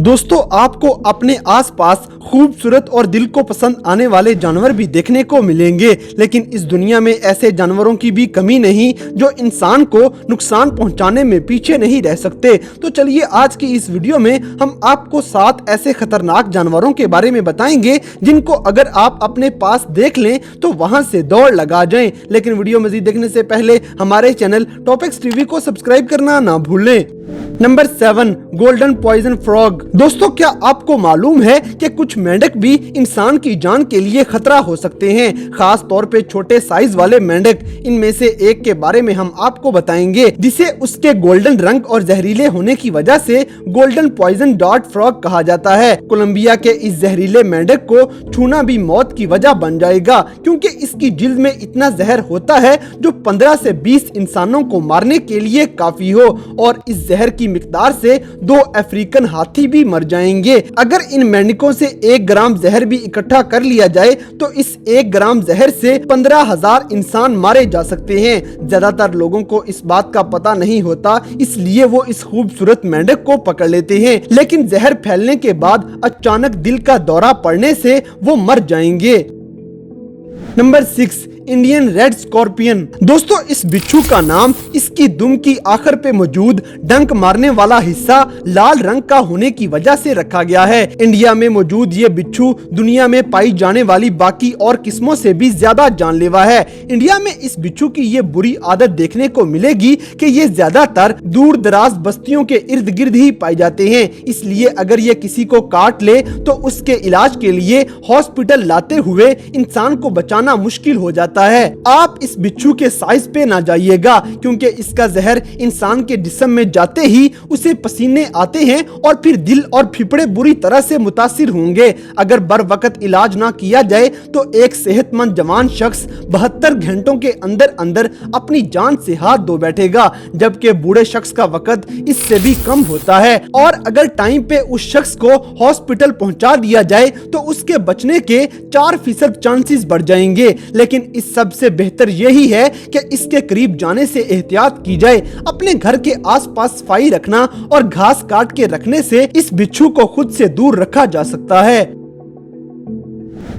दोस्तों, आपको अपने आसपास खूबसूरत और दिल को पसंद आने वाले जानवर भी देखने को मिलेंगे, लेकिन इस दुनिया में ऐसे जानवरों की भी कमी नहीं जो इंसान को नुकसान पहुंचाने में पीछे नहीं रह सकते। तो चलिए आज की इस वीडियो में हम आपको 7 ऐसे खतरनाक जानवरों के बारे में बताएंगे जिनको अगर आप अपने पास देख लें तो वहां से दौड़ लगा जाएं। लेकिन वीडियो मजीद देखने से पहले हमारे चैनल टॉपिक्स टीवी को सब्सक्राइब करना ना भूलें। Number 7, golden poison frog. दोस्तों, क्या आपको मालूम है कि कुछ मेंढक भी इंसान की जान के लिए खतरा हो सकते हैं, खास तौर पे छोटे साइज वाले मेंढक। इनमें से एक के बारे में हम आपको बताएंगे जिसे उसके गोल्डन रंग और जहरीले होने की वजह से गोल्डन पॉइजन डॉट फ्रॉग कहा जाता है। कोलंबिया के इस जहरीले मेंढक को छूना भी मौत की वजह बन जाएगा, क्योंकि इसकी जिल्द में इतना जहर होता है जो 15 से 20 इंसानों को मारने के लिए काफी हो, और इस जहर की मिकदार से 2 अफ्रीकन हाथी भी मर जाएंगे। अगर इन मेंढकों से 1 ग्राम जहर भी इकट्ठा कर लिया जाए तो इस 1 ग्राम जहर से 15,000 इंसान मारे जा सकते हैं। ज्यादातर लोगों को इस बात का पता नहीं होता, इसलिए वो इस खूबसूरत मेंढक को पकड़ लेते हैं, लेकिन जहर फैलने के बाद अचानक दिल का दौरा पड़ने से वो मर जाएंगे। Number 6, Indian red scorpion. दोस्तों, इस बिच्छू का नाम इसकी दुम की आखिर पे मौजूद डंक मारने वाला हिस्सा लाल रंग का होने की वजह से रखा गया है। इंडिया में मौजूद ये बिच्छू दुनिया में पाई जाने वाली बाकी और किस्मों से भी ज्यादा जानलेवा है। इंडिया में इस बिच्छू की ये बुरी आदत देखने को मिलेगी कि ये ज्यादातर दूर दराज बस्तियों के इर्द गिर्द ही पाए जाते हैं, इसलिए अगर ये किसी को काट ले तो उसके इलाज के लिए हॉस्पिटल लाते हुए इंसान को बचाना मुश्किल हो जाता है। आप इस बिच्छू के साइज पे ना जाइएगा, क्योंकि इसका जहर इंसान के जिस्म में जाते ही उसे पसीने आते हैं और फिर दिल और फेफड़े बुरी तरह से मुतासिर होंगे। अगर बर वक्त इलाज ना किया जाए तो एक सेहतमंद जवान शख्स 72 घंटों के अंदर अंदर अपनी जान से हाथ धो बैठेगा, जबकि बूढ़े शख्स का वक्त इससे भी कम होता है। और अगर टाइम पे उस शख्स को हॉस्पिटल पहुंचा दिया जाए तो उसके बचने के 4% चांसेस बढ़ जाएंगे। लेकिन इस सबसे बेहतर यही है कि इसके करीब जाने से एहतियात की जाए। अपने घर के आसपास सफाई रखना और घास काट के रखने से इस बिच्छू को खुद से दूर रखा जा सकता है।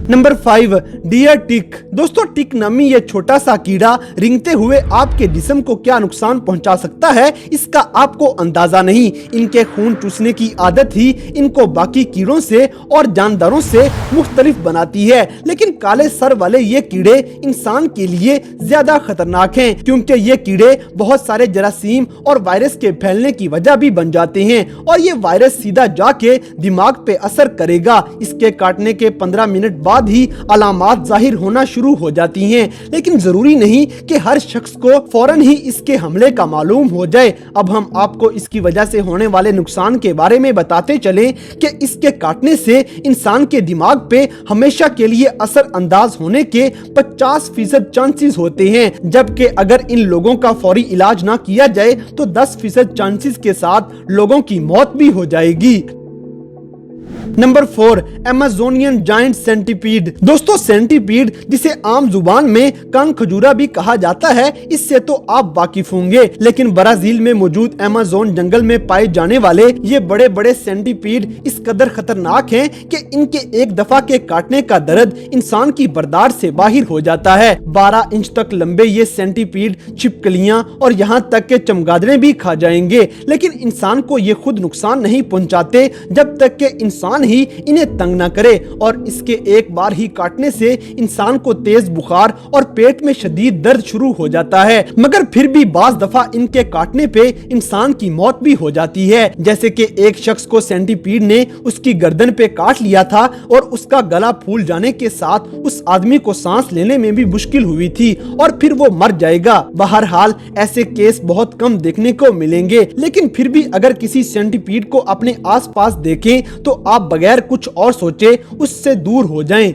नंबर 5, डियर टिक। दोस्तों, टिक नामी ये छोटा सा कीड़ा रेंगते हुए आपके जिस्म को क्या नुकसान पहुंचा सकता है इसका आपको अंदाजा नहीं। इनके खून चूसने की आदत ही इनको बाकी कीड़ों से और जानदारों से मुख्तलिफ बनाती है, लेकिन काले सर वाले ये कीड़े इंसान के लिए ज्यादा खतरनाक हैं, क्योंकि ये कीड़े बहुत सारे जरासीम और वायरस के फैलने की वजह भी बन जाते हैं, और ये वायरस सीधा जाके दिमाग पे असर करेगा। इसके काटने के 15 मिनट बाद ही अलामात जाहिर होना शुरू हो जाती हैं, लेकिन जरूरी नहीं कि हर शख्स को फौरन ही इसके हमले का मालूम हो जाए। अब हम आपको इसकी वजह से होने वाले नुकसान के बारे में बताते चलें कि इसके काटने से इंसान के दिमाग पे हमेशा के लिए असर अंदाज होने के 50% चांसेस होते हैं, जबकि अगर इन लोगों का फौरी इलाज ना किया जाए तो 10% चांसेस के साथ लोगों की मौत भी हो जाएगी। Number 4, Amazonian giant centipede. दोस्तों, सेंटीपीड जिसे आम जुबान में कान खजूरा भी कहा जाता है, इससे तो आप वाकिफ होंगे, लेकिन ब्राजील में मौजूद अमेज़न जंगल में पाए जाने वाले ये बड़े बड़े सेंटीपीड इस कदर खतरनाक हैं कि इनके एक दफा के काटने का दर्द इंसान की बर्दाश्त से बाहर हो जाता है। 12 इंच तक लंबे ये सेंटीपीड छिपकलियां और यहाँ तक के चमगादड़ें भी खा जाएंगे, लेकिन इंसान को ये खुद नुकसान नहीं पहुँचाते जब तक के इंसान ही इन्हें तंग न करे, और इसके एक बार ही काटने से इंसान को तेज बुखार और पेट में शदीद दर्द शुरू हो जाता है। मगर फिर भी बाज दफा इनके काटने पे इंसान की मौत भी हो जाती है, जैसे कि एक शख्स को सेंटीपीड ने उसकी गर्दन पे काट लिया था और उसका गला फूल जाने के साथ उस आदमी को सांस लेने में भी मुश्किल हुई थी और फिर वो मर जाएगा। बहरहाल ऐसे केस बहुत कम देखने को मिलेंगे, लेकिन फिर भी अगर किसी सेंटीपीड को अपने आसपास देखें तो आप बगैर कुछ और सोचे उससे दूर हो जाएं।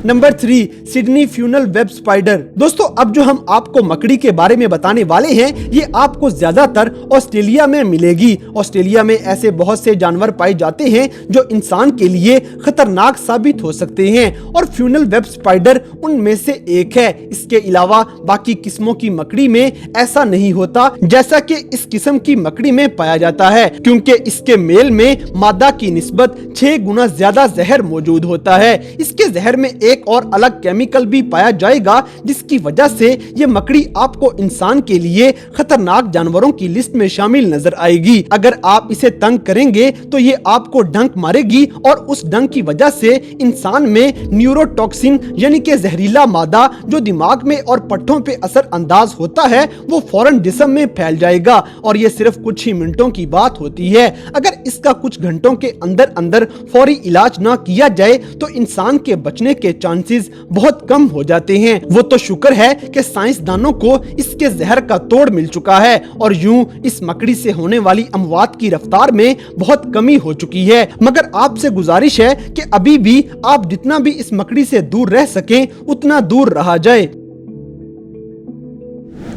Number 3, Sydney funnel web spider. दोस्तों अब जो हम आपको मकड़ी के बारे में बताने वाले हैं ये आपको ज्यादातर ऑस्ट्रेलिया में मिलेगी। ऑस्ट्रेलिया में ऐसे बहुत से जानवर पाए जाते हैं जो इंसान के लिए खतरनाक साबित हो सकते हैं और फ्यूनल वेब स्पाइडर उनमें से एक है। इसके अलावा बाकी किस्मों की मकड़ी में ऐसा नहीं होता जैसा कि इस किस्म की मकड़ी में पाया जाता है, क्योंकि इसके मेल में मादा की निस्बत 6 गुना ज्यादा जहर मौजूद होता है। इसके जहर में एक और अलग केमिकल भी पाया जाएगा जिसकी वजह से ये मकड़ी आपको इंसान के लिए खतरनाक जानवरों की लिस्ट में शामिल नजर आएगी। अगर आप इसे तंग करेंगे तो ये आपको डंक मारेगी और उस डंक की वजह से इंसान में न्यूरोटॉक्सिन यानी कि जहरीला मादा जो दिमाग में और पट्टों पे असर अंदाज होता है वो फौरन जिस्म में फैल जाएगा और ये सिर्फ कुछ ही मिनटों की बात होती है। अगर इसका कुछ घंटों के अंदर अंदर फौरी इलाज ना किया जाए तो इंसान के बचने के चांसेस बहुत कम हो जाते हैं। वो तो शुक्र है कि साइंसदानों को इसके जहर का तोड़ मिल चुका है और यूं इस मकड़ी से होने वाली अमवात की रफ्तार में बहुत कमी हो चुकी है। मगर आपसे गुजारिश है कि अभी भी आप जितना भी इस मकड़ी से दूर रह सकें उतना दूर रहा जाए।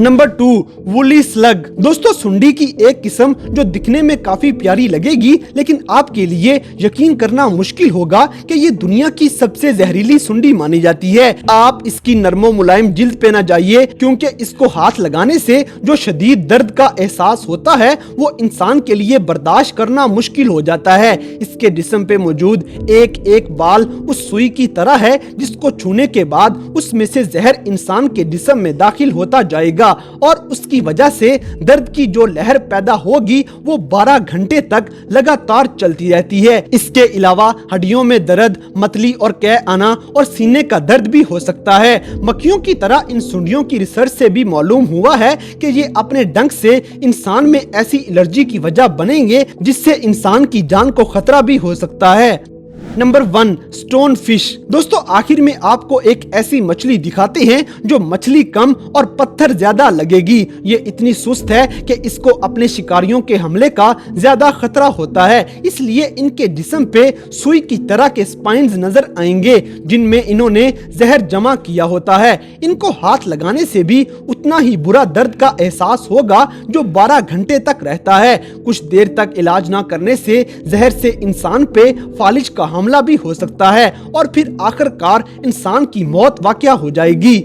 Number 2, woolly slug. दोस्तों सुंडी की एक किस्म जो दिखने में काफी प्यारी लगेगी लेकिन आपके लिए यकीन करना मुश्किल होगा कि ये दुनिया की सबसे जहरीली सुंडी मानी जाती है। आप इसकी नरमो मुलायम जिल्द पे ना जाइए क्योंकि इसको हाथ लगाने से जो शदीद दर्द का एहसास होता है वो इंसान के लिए बर्दाश्त करना मुश्किल हो जाता है। इसके जिस्म पे मौजूद एक एक बाल उस सुई की तरह है जिसको छूने के बाद उसमें से जहर इंसान के जिस्म में दाखिल होता जाएगा और उसकी वजह से दर्द की जो लहर पैदा होगी वो 12 घंटे तक लगातार चलती रहती है। इसके अलावा हड्डियों में दर्द, मतली और कै आना और सीने का दर्द भी हो सकता है। मक्खियों की तरह इन सुंडियों की रिसर्च से भी मालूम हुआ है कि ये अपने डंक से इंसान में ऐसी एलर्जी की वजह बनेंगे जिससे इंसान की जान को खतरा भी हो सकता है। Number 1, stone fish. दोस्तों आखिर में आपको एक ऐसी मछली दिखाते हैं जो मछली कम और पत्थर ज्यादा लगेगी। ये इतनी सुस्त है कि इसको अपने शिकारियों के हमले का ज्यादा खतरा होता है, इसलिए इनके जिस्म पे सुई की तरह के स्पाइन्स नजर आएंगे जिनमें इन्होंने जहर जमा किया होता है। इनको हाथ लगाने से भी उतना ही बुरा दर्द का एहसास होगा जो 12 घंटे तक रहता है। कुछ देर तक इलाज ना करने से जहर से इंसान पे फालिज का हमला भी हो सकता है और फिर आखिरकार इंसान की मौत वाक़या हो जाएगी।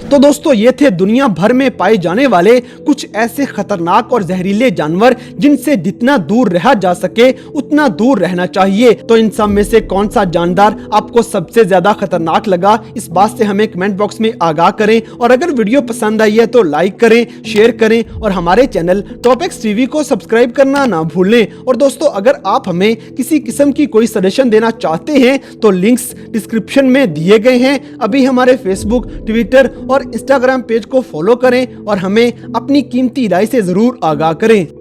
तो दोस्तों ये थे दुनिया भर में पाए जाने वाले कुछ ऐसे खतरनाक और जहरीले जानवर जिनसे जितना दूर रहा जा सके उतना दूर रहना चाहिए। तो इन सब में से कौन सा जानदार आपको सबसे ज्यादा खतरनाक लगा, इस बात से हमें कमेंट बॉक्स में आगाह करें और अगर वीडियो पसंद आई है तो लाइक करें, शेयर करें और हमारे चैनल टॉपिक्स टीवी को सब्सक्राइब करना ना भूलें। और दोस्तों अगर आप हमें किसी किस्म की कोई सजेशन देना चाहते हैं तो लिंक्स डिस्क्रिप्शन में दिए गए हैं। अभी हमारे फेसबुक, ट्विटर और इंस्टाग्राम पेज को फॉलो करें और हमें अपनी कीमती राय से जरूर आगाह करें।